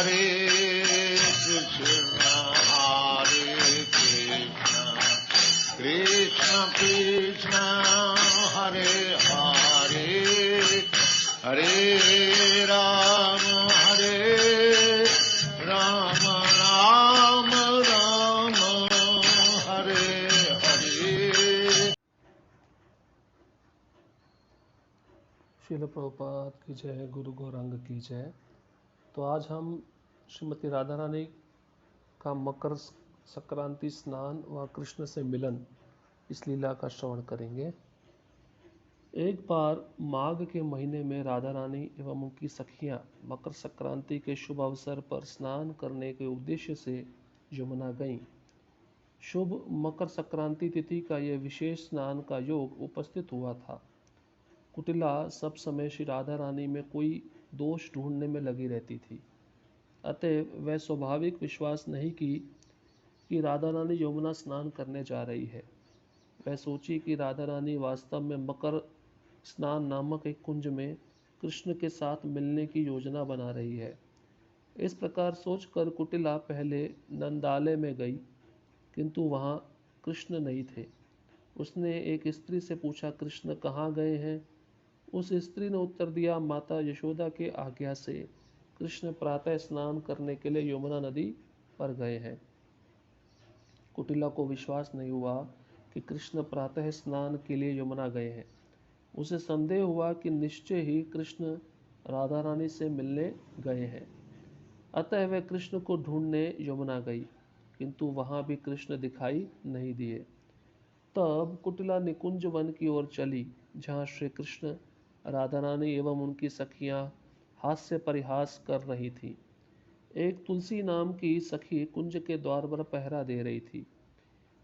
हरे कृष्ण कृष्ण कृष्ण हरे हरे हरे राम राम राम हरे हरे। श्रील प्रभुपाद की जय, गुरु गौरांग की जय। तो आज हम श्रीमती राधा रानी का मकर संक्रांति स्नान व कृष्ण से मिलन इस लीला का श्रवण करेंगे। एक बार माघ के महीने में राधा रानी एवं उनकी सखियां मकर संक्रांति के शुभ अवसर पर स्नान करने के उद्देश्य से यमुना गईं। शुभ मकर संक्रांति तिथि का यह विशेष स्नान का योग उपस्थित हुआ था। कुटिला सब समय श्री राधा रानी में कोई दोष ढूंढने में लगी रहती थी। अतः वह स्वाभाविक विश्वास नहीं की कि राधा रानी यमुना स्नान करने जा रही है। वह सोची कि राधा रानी वास्तव में मकर स्नान नामक एक कुंज में कृष्ण के साथ मिलने की योजना बना रही है। इस प्रकार सोचकर कुटिला पहले नंदालय में गई, किंतु वहाँ कृष्ण नहीं थे। उसने एक स्त्री से पूछा, कृष्ण कहाँ गए हैं? उस स्त्री ने उत्तर दिया, माता यशोदा के आज्ञा से कृष्ण प्रातः स्नान करने के लिए यमुना नदी पर गए हैं। कुटिला को विश्वास नहीं हुआ कि कृष्ण प्रातः स्नान के लिए यमुना गए हैं। उसे संदेह हुआ कि निश्चय ही कृष्ण राधा रानी से मिलने गए हैं। अतः वह कृष्ण को ढूंढने यमुना गई, किंतु वहां भी कृष्ण दिखाई नहीं दिए। तब कुटिला निकुंज वन की ओर चली, जहाँ श्री कृष्ण, राधा रानी एवं उनकी सखियां हास्य परिहास कर रही थी। एक तुलसी नाम की सखी कुंज के द्वार पर पहरा दे रही थी।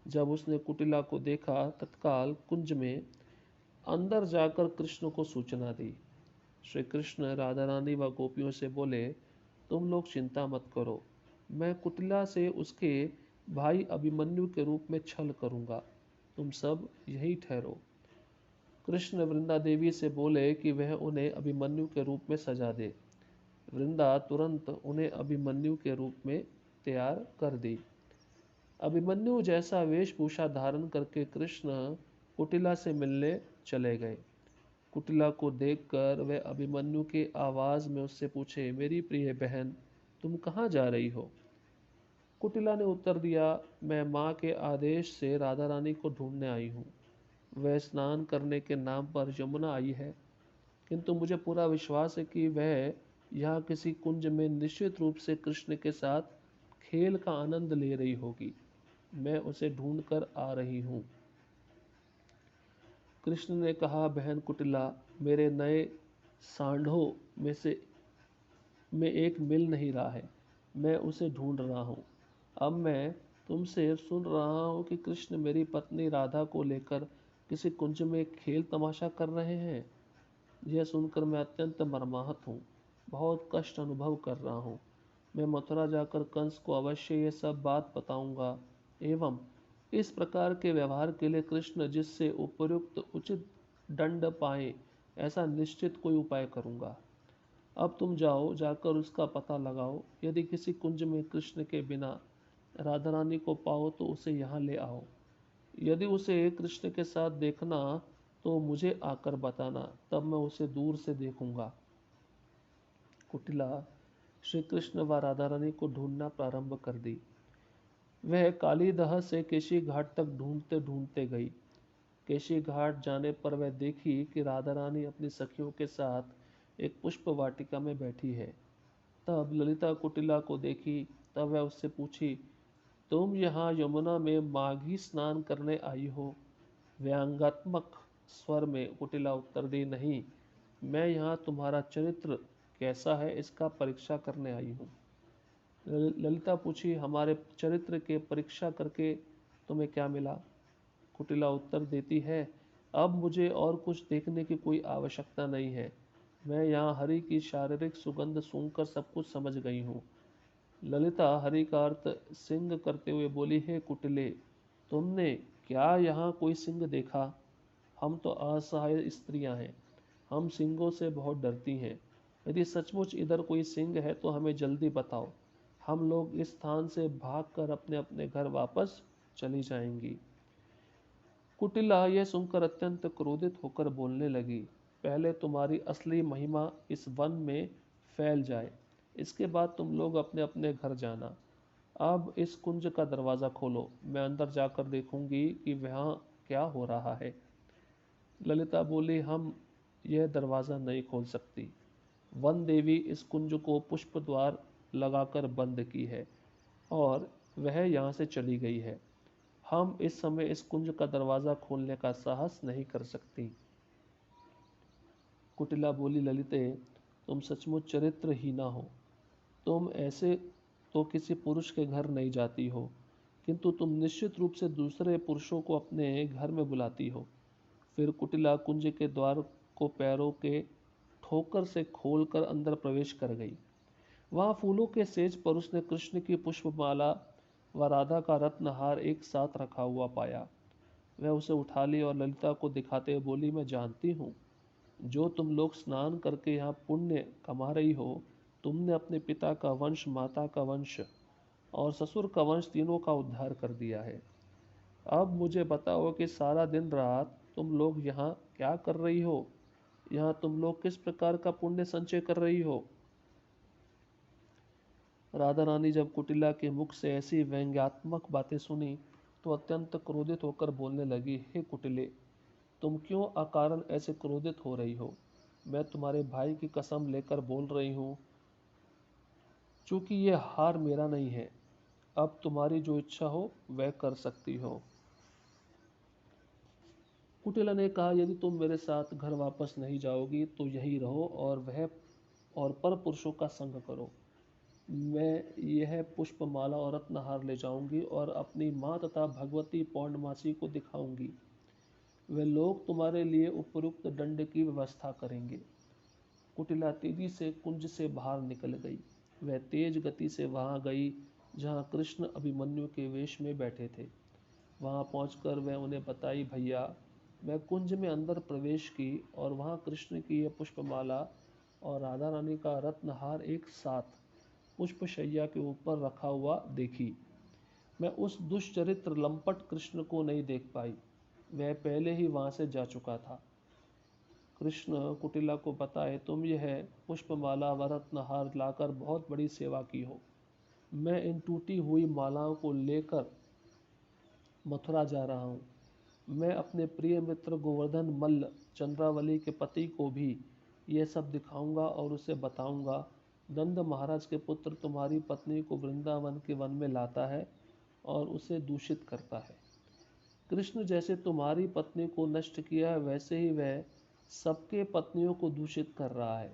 जब उसने कुटिला को देखा, तत्काल कुंज में अंदर जाकर कृष्ण को सूचना दी। श्री कृष्ण राधा रानी व गोपियों से बोले, तुम लोग चिंता मत करो, मैं कुटिला से उसके भाई अभिमन्यु के रूप में छल करूंगा, तुम सब यही ठहरो। कृष्ण वृंदा देवी से बोले कि वह उन्हें अभिमन्यु के रूप में सजा दे। वृंदा तुरंत उन्हें अभिमन्यु के रूप में तैयार कर दी। अभिमन्यु जैसा वेशभूषा धारण करके कृष्ण कुटिला से मिलने चले गए। कुटिला को देखकर वह अभिमन्यु के आवाज में उससे पूछे, मेरी प्रिय बहन, तुम कहाँ जा रही हो? कुटिला ने उत्तर दिया, मैं माँ के आदेश से राधा रानी को ढूंढने आई हूँ। वह स्नान करने के नाम पर यमुना आई है, किंतु मुझे पूरा विश्वास है कि वह यहाँ किसी कुंज में निश्चित रूप से कृष्ण के साथ खेल का आनंद ले रही होगी। मैं उसे ढूंढ कर आ रही हूँ। कृष्ण ने कहा, बहन कुटिला, मेरे नए सांडों में एक मिल नहीं रहा है, मैं उसे ढूंढ रहा हूँ। अब मैं तुमसे सुन रहा हूँ कि कृष्ण मेरी पत्नी राधा को लेकर किसी कुंज में खेल तमाशा कर रहे हैं। यह सुनकर मैं अत्यंत मर्माहत हूँ, बहुत कष्ट अनुभव कर रहा हूँ। मैं मथुरा जाकर कंस को अवश्य ये सब बात बताऊंगा एवं इस प्रकार के व्यवहार के लिए कृष्ण जिससे उपयुक्त उचित दंड पाए, ऐसा निश्चित कोई उपाय करूंगा। अब तुम जाओ, जाकर उसका पता लगाओ। यदि किसी कुंज में कृष्ण के बिना राधा रानी को पाओ तो उसे यहाँ ले आओ। यदि उसे कृष्ण के साथ देखना तो मुझे आकर बताना, तब मैं उसे दूर से देखूंगा। कुटिला श्री कृष्ण व राधा रानी को ढूंढना प्रारंभ कर दी। वह कालीदह से केशी घाट तक ढूंढते ढूंढते गई। केशी घाट जाने पर वह देखी कि राधा रानी अपनी सखियों के साथ एक पुष्प वाटिका में बैठी है। तब ललिता कुटिला को देखी, तब वह उससे पूछी, तुम यहाँ यमुना में माघी स्नान करने आई हो? व्यंग्यात्मक स्वर में कुटिला उत्तर दी, नहीं, मैं यहाँ तुम्हारा चरित्र कैसा है इसका परीक्षा करने आई हूँ। ललिता पूछी, हमारे चरित्र के परीक्षा करके तुम्हें क्या मिला? कुटिला उत्तर देती है, अब मुझे और कुछ देखने की कोई आवश्यकता नहीं है। मैं यहाँ हरि की शारीरिक सुगंध सूंघकर सब कुछ समझ गई हूँ। ललिता हरि का अर्थ सिंह करते हुए बोली, है कुटिले, तुमने क्या यहाँ कोई सिंह देखा? हम तो असहाय स्त्रियां हैं, हम सिंहों से बहुत डरती हैं। यदि सचमुच इधर कोई सिंह है तो हमें जल्दी बताओ, हम लोग इस स्थान से भागकर अपने अपने घर वापस चली जाएंगी। कुटिला यह सुनकर अत्यंत क्रोधित होकर बोलने लगी, पहले तुम्हारी असली महिमा इस वन में फैल जाए, इसके बाद तुम लोग अपने अपने घर जाना। अब इस कुंज का दरवाज़ा खोलो, मैं अंदर जाकर देखूंगी कि वहाँ क्या हो रहा है। ललिता बोली, हम यह दरवाज़ा नहीं खोल सकती। वन देवी इस कुंज को पुष्प द्वार लगाकर बंद की है और वह यहाँ से चली गई है। हम इस समय इस कुंज का दरवाज़ा खोलने का साहस नहीं कर सकती। कुटिला बोली, ललिते, तुम सचमुच चरित्रहीना हो। तुम ऐसे तो किसी पुरुष के घर नहीं जाती हो, किंतु तुम निश्चित रूप से दूसरे पुरुषों को अपने घर में बुलाती हो। फिर कुटिला कुंज के द्वार को पैरों के ठोकर से खोलकर अंदर प्रवेश कर गई। वहां फूलों के सेज पर उसने कृष्ण की पुष्पमाला व राधा का रत्नहार एक साथ रखा हुआ पाया। वह उसे उठा ली और ललिता को दिखाते हुए बोली, मैं जानती हूँ, जो तुम लोग स्नान करके यहाँ पुण्य कमा रही हो, तुमने अपने पिता का वंश, माता का वंश और ससुर का वंश तीनों का उद्धार कर दिया है। अब मुझे बताओ कि सारा दिन रात तुम लोग यहाँ क्या कर रही हो? यहाँ तुम लोग किस प्रकार का पुण्य संचय कर रही हो? राधा रानी जब कुटिला के मुख से ऐसी व्यंग्यात्मक बातें सुनी तो अत्यंत क्रोधित होकर बोलने लगी, हे कुटिले, तुम क्यों अकारण ऐसे क्रोधित हो रही हो? मैं तुम्हारे भाई की कसम लेकर बोल रही हूँ, चूंकि यह हार मेरा नहीं है, अब तुम्हारी जो इच्छा हो वह कर सकती हो। कुटिला ने कहा, यदि तुम मेरे साथ घर वापस नहीं जाओगी तो यहीं रहो और पर पुरुषों का संग करो। मैं यह पुष्पमाला और रत्नहार ले जाऊंगी और अपनी माँ तथा भगवती पौर्णमासी को दिखाऊंगी। वे लोग तुम्हारे लिए उपयुक्त दंड की व्यवस्था करेंगे। कुटिला तेजी से कुंज से बाहर निकल गई। वह तेज गति से वहां गई जहां कृष्ण अभिमन्यु के वेश में बैठे थे। वहां पहुंचकर वह उन्हें बताई, भैया, मैं कुंज में अंदर प्रवेश की और वहां कृष्ण की यह पुष्पमाला और राधा रानी का रत्नहार एक साथ पुष्पशैया के ऊपर रखा हुआ देखी। मैं उस दुष्चरित्र लंपट कृष्ण को नहीं देख पाई, वह पहले ही वहां से जा चुका था। कृष्ण कुटिला को बताए, तुम यह पुष्पमाला व रत्नहार लाकर बहुत बड़ी सेवा की हो। मैं इन टूटी हुई मालाओं को लेकर मथुरा जा रहा हूँ। मैं अपने प्रिय मित्र गोवर्धन मल्ल चंद्रावली के पति को भी यह सब दिखाऊंगा और उसे बताऊंगा, नंद महाराज के पुत्र तुम्हारी पत्नी को वृंदावन के वन में लाता है और उसे दूषित करता है। कृष्ण जैसे तुम्हारी पत्नी को नष्ट किया है, वैसे ही वह सबके पत्नियों को दूषित कर रहा है।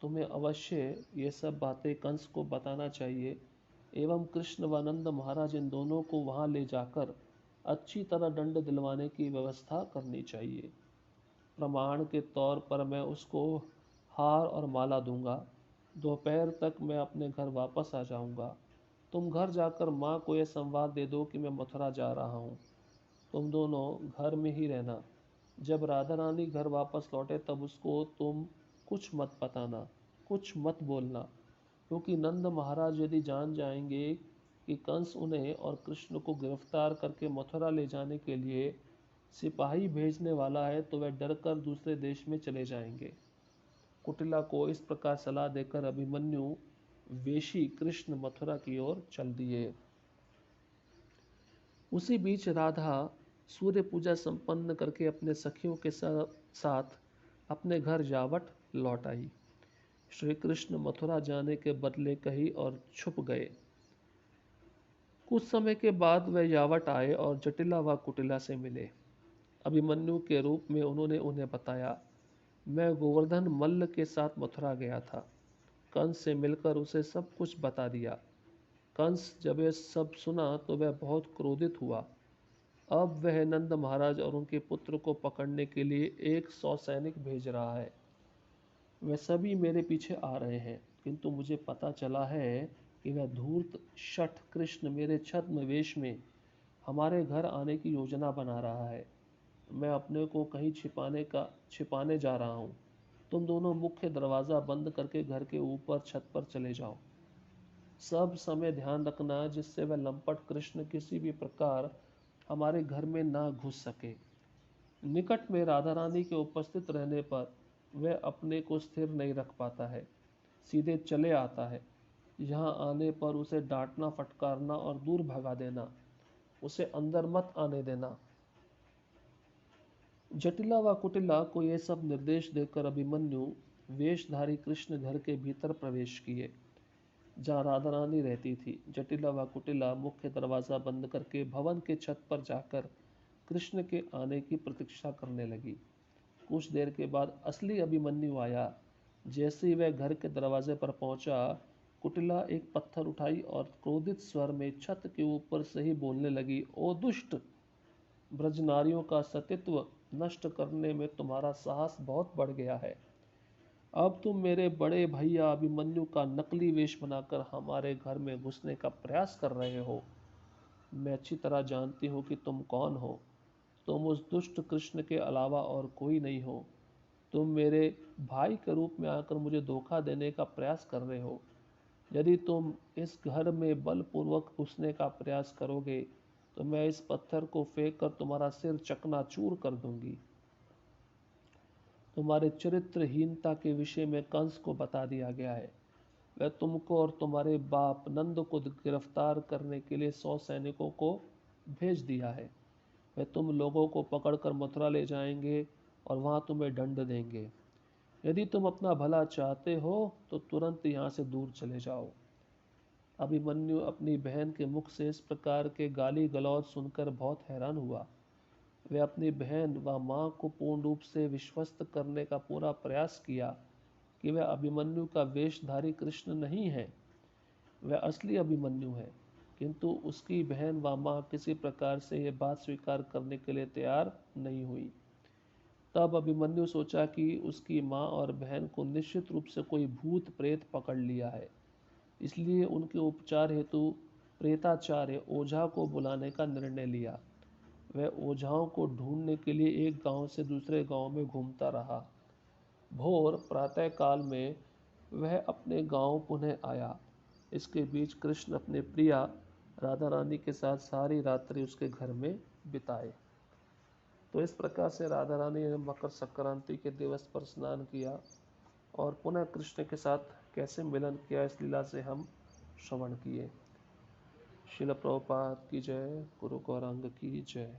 तुम्हें अवश्य ये सब बातें कंस को बताना चाहिए एवं कृष्ण व नंद महाराज इन दोनों को वहां ले जाकर अच्छी तरह दंड दिलवाने की व्यवस्था करनी चाहिए। प्रमाण के तौर पर मैं उसको हार और माला दूंगा। दोपहर तक मैं अपने घर वापस आ जाऊंगा। तुम घर जाकर माँ को यह संवाद दे दो कि मैं मथुरा जा रहा हूँ। तुम दोनों घर में ही रहना। जब राधा रानी घर वापस लौटे तब उसको तुम कुछ मत बताना, कुछ मत बोलना, क्योंकि नंद महाराज यदि जान जाएंगे कि कंस उन्हें और कृष्ण को गिरफ्तार करके मथुरा ले जाने के लिए सिपाही भेजने वाला है तो वह डरकर दूसरे देश में चले जाएंगे। कुटिला को इस प्रकार सलाह देकर अभिमन्यु वेशी कृष्ण मथुरा की ओर चल दिए। उसी बीच राधा सूर्य पूजा संपन्न करके अपने सखियों के साथ अपने घर जावट लौट आई। श्री कृष्ण मथुरा जाने के बदले कहीं और छुप गए। कुछ समय के बाद वह यावट आए और जटिला व कुटिला से मिले। अभिमन्यु के रूप में उन्होंने उन्हें बताया, मैं गोवर्धन मल्ल के साथ मथुरा गया था। कंस से मिलकर उसे सब कुछ बता दिया। कंस जब यह सब सुना तो वह बहुत क्रोधित हुआ। अब वह नंद महाराज और उनके पुत्र को पकड़ने के लिए 100 सैनिक भेज रहा है। वे सभी मेरे पीछे आ रहे हैं, किंतु मुझे पता चला है कि वह धूर्त शठ कृष्ण मेरे छद्म वेश में हमारे घर आने की योजना बना रहा है। मैं अपने को कहीं छिपाने जा रहा हूँ। तुम दोनों मुख्य दरवाज़ा बंद करके घर के ऊपर छत पर चले जाओ। सब समय ध्यान रखना जिससे वह लंपट कृष्ण किसी भी प्रकार हमारे घर में ना घुस सके। निकट में राधा रानी के उपस्थित रहने पर वह अपने को स्थिर नहीं रख पाता है, सीधे चले आता है। यहाँ आने पर उसे डांटना, फटकारना और दूर भगा देना, उसे अंदर मत आने देना। जटिला व कुटिला को ये सब निर्देश देकर अभिमन्यु वेशधारी कृष्ण घर के भीतर प्रवेश किए, जहाँ राधा रानी रहती थी। जटिला व कुटिला मुख्य दरवाज़ा बंद करके भवन के छत पर जाकर कृष्ण के आने की प्रतीक्षा करने लगी। कुछ देर के बाद असली अभिमन्यु आया। जैसे ही वह घर के दरवाजे पर पहुंचा, कुटिला एक पत्थर उठाई और क्रोधित स्वर में छत के ऊपर से ही बोलने लगी, ओ दुष्ट! ब्रजनारियों का सतीत्व नष्ट करने में तुम्हारा साहस बहुत बढ़ गया है। अब तुम मेरे बड़े भैया अभिमन्यु का नकली वेश बनाकर हमारे घर में घुसने का प्रयास कर रहे हो। मैं अच्छी तरह जानती हूँ कि तुम कौन हो। तुम उस दुष्ट कृष्ण के अलावा और कोई नहीं हो। तुम मेरे भाई के रूप में आकर मुझे धोखा देने का प्रयास कर रहे हो। यदि तुम इस घर में बलपूर्वक घुसने का प्रयास करोगे तो मैं इस पत्थर को फेंक कर तुम्हारा सिर चकनाचूर कर दूंगी। तुम्हारे चरित्रहीनता के विषय में कंस को बता दिया गया है। वह तुमको और तुम्हारे बाप नंद को गिरफ्तार करने के लिए 100 सैनिकों को भेज दिया है। वे तुम लोगों को पकड़कर मथुरा ले जाएंगे और वहां तुम्हें दंड देंगे। यदि तुम अपना भला चाहते हो तो तुरंत यहाँ से दूर चले जाओ। अभिमन्यु अपनी बहन के मुख से इस प्रकार के गाली गलौज सुनकर बहुत हैरान हुआ। वह अपनी बहन व माँ को पूर्ण रूप से विश्वस्त करने का पूरा प्रयास किया कि वह अभिमन्यु का वेशधारी कृष्ण नहीं है, वह असली अभिमन्यु है। किंतु उसकी बहन व माँ किसी प्रकार से यह बात स्वीकार करने के लिए तैयार नहीं हुई। तब अभिमन्यु सोचा कि उसकी माँ और बहन को निश्चित रूप से कोई भूत प्रेत पकड़ लिया है, इसलिए उनके उपचार हेतु प्रेताचार्य ओझा को बुलाने का निर्णय लिया। वह ओझाओं को ढूंढने के लिए एक गांव से दूसरे गांव में घूमता रहा। भोर प्रातः काल में वह अपने गांव पुनः आया। इसके बीच कृष्ण अपने प्रिया राधा रानी के साथ सारी रात्रि उसके घर में बिताए। तो इस प्रकार से राधा रानी ने मकर संक्रांति के दिवस पर स्नान किया और पुनः कृष्ण के साथ कैसे मिलन किया, इस लीला से हम श्रवण किए। शिल प्रभुपाद की जय, गुरु गौरांग की जय।